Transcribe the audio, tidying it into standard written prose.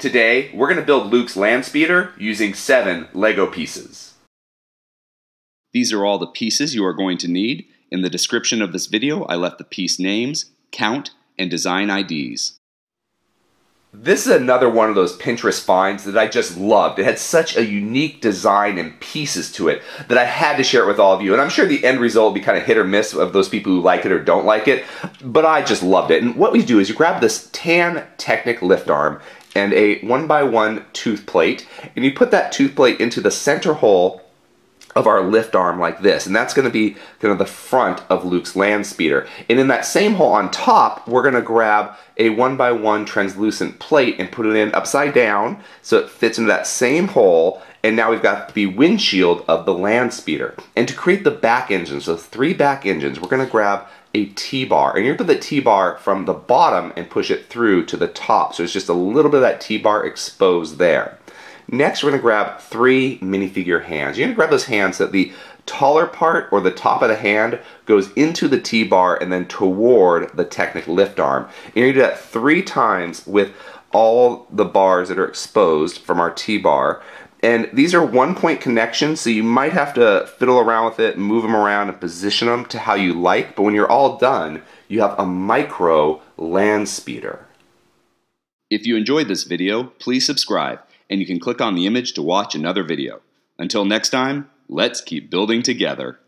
Today, we're going to build Luke's Landspeeder using 7 Lego pieces. These are all the pieces you are going to need. In the description of this video, I left the piece names, count, and design IDs. This is another one of those Pinterest finds that I just loved. It had such a unique design and pieces to it that I had to share it with all of you. And I'm sure the end result will be kind of hit or miss of those people who like it or don't like it, but I just loved it. And what we do is you grab this tan Technic lift arm and a 1x1 tooth plate, and you put that tooth plate into the center hole of our lift arm like this, and that's going to be kind of the front of Luke's Landspeeder. And in that same hole on top, we're going to grab a 1x1 translucent plate and put it in upside down so it fits into that same hole, and now we've got the windshield of the Landspeeder. And to create the back engine, so 3 back engines, we're going to grab a T-bar, and you're going to put the T-bar from the bottom and push it through to the top, so it's just a little bit of that T-bar exposed there. Next, we're going to grab 3 minifigure hands. You're going to grab those hands so that the taller part, or the top of the hand, goes into the T-bar and then toward the Technic lift arm. And you're going to do that 3 times with all the bars that are exposed from our T-bar. And these are 1-point connections, so you might have to fiddle around with it, move them around, and position them to how you like. But when you're all done, you have a micro Landspeeder. If you enjoyed this video, please subscribe, and you can click on the image to watch another video. Until next time, let's keep building together.